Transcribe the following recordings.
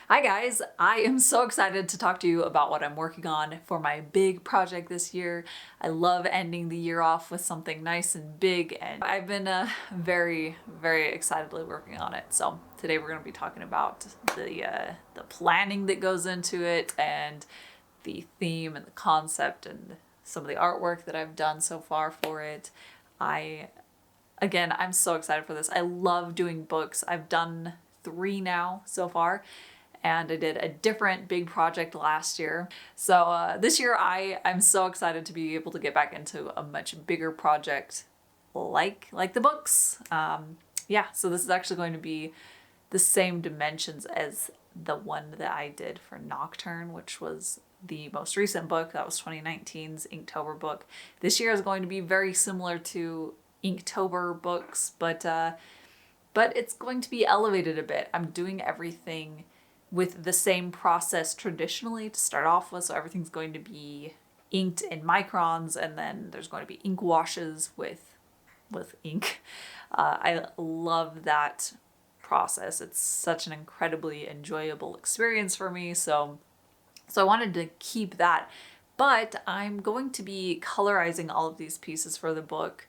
Hi guys, I am so excited to talk to you about what I'm working on for my big project this year. I love ending the year off with something nice and big, and I've been very excitedly working on it. So today we're going to be talking about the planning that goes into it, and the theme and the concept and some of the artwork that I've done so far for it. I'm so excited for this. I love doing books. I've done 3 now so far, and I did a different big project last year. So this year I'm so excited to be able to get back into a much bigger project like the books. So this is actually going to be the same dimensions as the one that I did for Nocturne, which was the most recent book. That was 2019's Inktober book. This year is going to be very similar to Inktober books, but it's going to be elevated a bit. I'm doing everything with the same process traditionally to start off with, so everything's going to be inked in microns, and then there's going to be ink washes with ink. I love that process. It's such an incredibly enjoyable experience for me, so I wanted to keep that, but I'm going to be colorizing all of these pieces for the book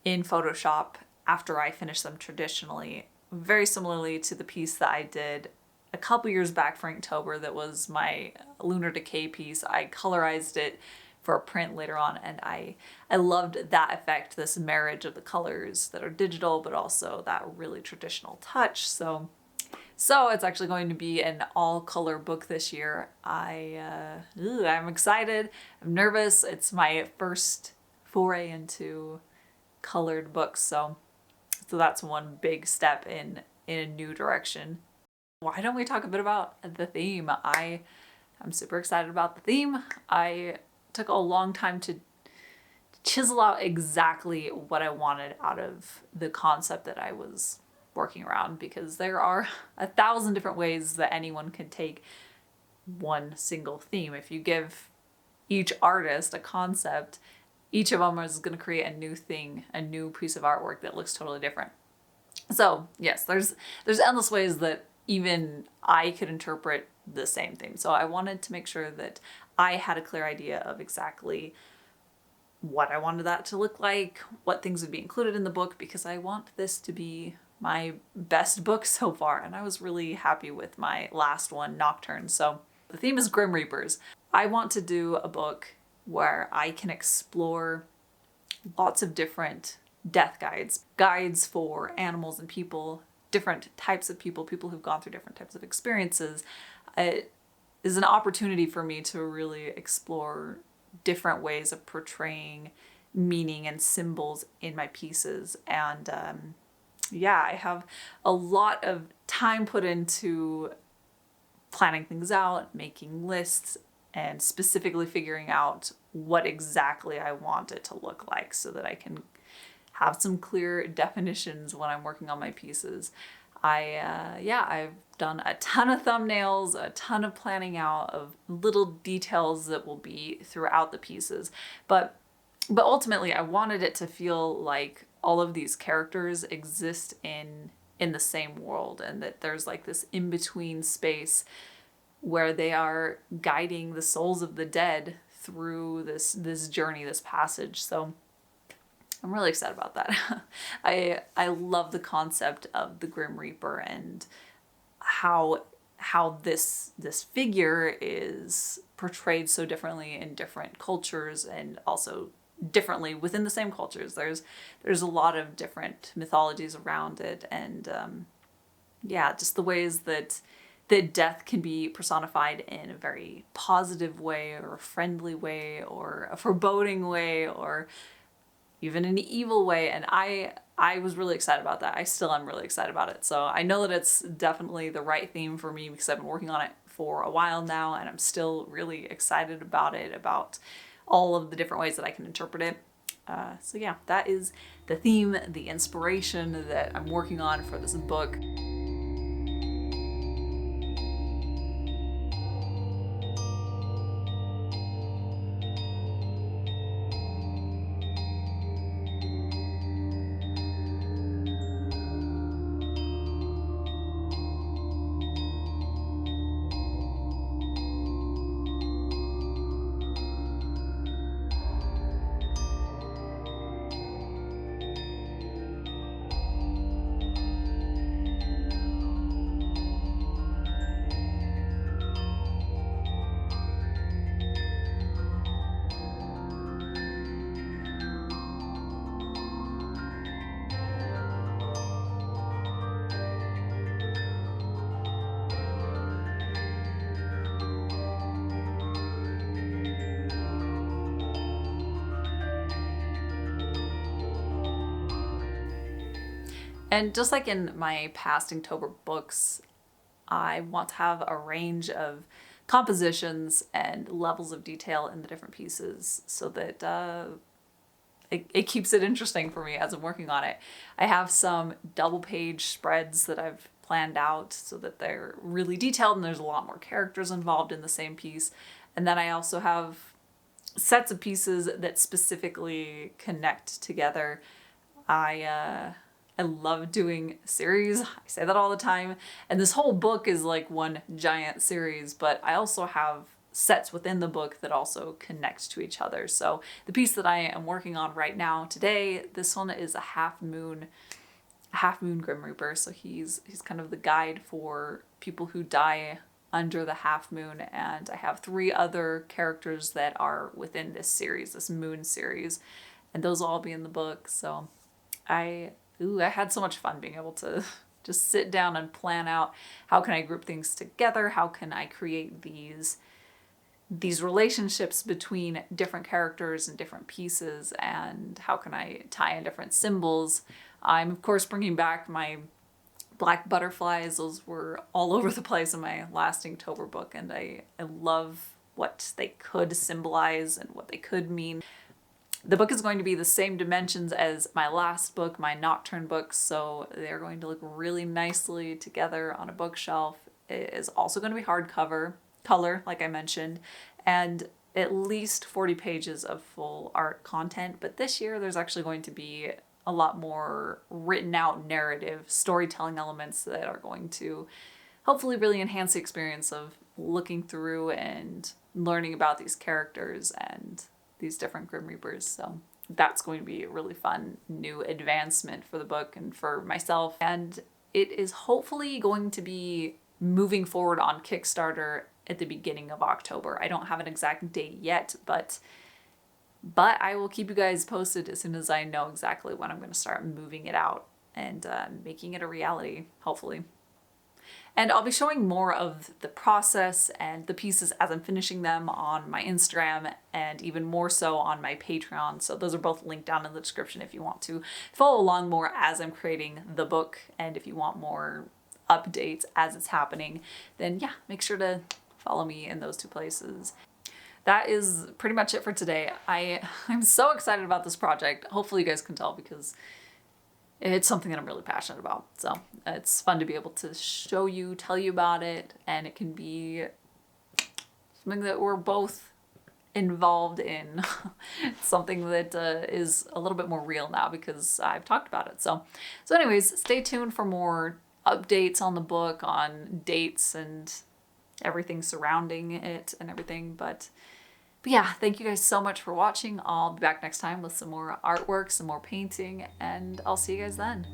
in Photoshop after I finish them traditionally, very similarly to the piece that I did a couple years back for Inktober that was my Lunar Decay piece. I colorized it for a print later on, and I loved that effect, this marriage of the colors that are digital but also that really traditional touch. So it's actually going to be an all-color book this year. I'm excited. I'm nervous. It's my first foray into colored books, so that's one big step in a new direction. Why don't we talk a bit about the theme? I'm super excited about the theme. I took a long time to chisel out exactly what I wanted out of the concept that I was working around, because there are 1,000 different ways that anyone can take one single theme. If you give each artist a concept, each of them is going to create a new thing, a new piece of artwork that looks totally different. So yes, there's endless ways that even I could interpret the same thing. So I wanted to make sure that I had a clear idea of exactly what I wanted that to look like, what things would be included in the book, because I want this to be my best book so far, and I was really happy with my last one, Nocturne. So the theme is Grim Reapers. I want to do a book where I can explore lots of different death guides for animals and people, different types of people who've gone through different types of experiences. It is an opportunity for me to really explore different ways of portraying meaning and symbols in my pieces. And I have a lot of time put into planning things out, making lists, and specifically figuring out what exactly I want it to look like so that I can have some clear definitions when I'm working on my pieces. I've done a ton of thumbnails, a ton of planning out of little details that will be throughout the pieces. But ultimately I wanted it to feel like all of these characters exist in the same world, and that there's like this in-between space where they are guiding the souls of the dead through this journey, this passage. So I'm really excited about that. I love the concept of the Grim Reaper and how this figure is portrayed so differently in different cultures, and also differently within the same cultures. There's a lot of different mythologies around it, and just the ways that death can be personified in a very positive way, or a friendly way, or a foreboding way, or even an evil way. And I was really excited about that. I still am really excited about it. So I know that it's definitely the right theme for me, because I've been working on it for a while now, and I'm still really excited about it, about all of the different ways that I can interpret it. That is the theme, the inspiration that I'm working on for this book. And just like in my past Inktober books, I want to have a range of compositions and levels of detail in the different pieces so that it keeps it interesting for me as I'm working on it. I have some double page spreads that I've planned out so that they're really detailed and there's a lot more characters involved in the same piece. And then I also have sets of pieces that specifically connect together. I love doing series. I say that all the time. And this whole book is like one giant series, but I also have sets within the book that also connect to each other. So the piece that I am working on right now today, this one is a half moon Grim Reaper. So he's kind of the guide for people who die under the half moon. And I have 3 other characters that are within this series, this moon series, and those will all be in the book. So I had so much fun being able to just sit down and plan out how can I group things together, how can I create these relationships between different characters and different pieces, and how can I tie in different symbols. I'm of course bringing back my black butterflies. Those were all over the place in my last Inktober book, and I love what they could symbolize and what they could mean. The book is going to be the same dimensions as my last book, my Nocturne books, so they're going to look really nicely together on a bookshelf. It is also going to be hardcover, color, like I mentioned, and at least 40 pages of full art content. But this year there's actually going to be a lot more written out narrative, storytelling elements that are going to hopefully really enhance the experience of looking through and learning about these characters and these different Grim Reapers. So that's going to be a really fun new advancement for the book and for myself. And it is hopefully going to be moving forward on Kickstarter at the beginning of October. I don't have an exact date yet, but I will keep you guys posted as soon as I know exactly when I'm going to start moving it out and making it a reality, hopefully. And I'll be showing more of the process and the pieces as I'm finishing them on my Instagram, and even more so on my Patreon. So those are both linked down in the description if you want to follow along more as I'm creating the book. And if you want more updates as it's happening, then yeah, make sure to follow me in those 2 places. That is pretty much it for today. I'm so excited about this project. Hopefully you guys can tell, because it's something that I'm really passionate about. So it's fun to be able to show you, tell you about it, and it can be something that we're both involved in. Something that is a little bit more real now because I've talked about it. So anyways, stay tuned for more updates on the book, on dates and everything surrounding it and everything. But yeah, thank you guys so much for watching. I'll be back next time with some more artwork, some more painting, and I'll see you guys then.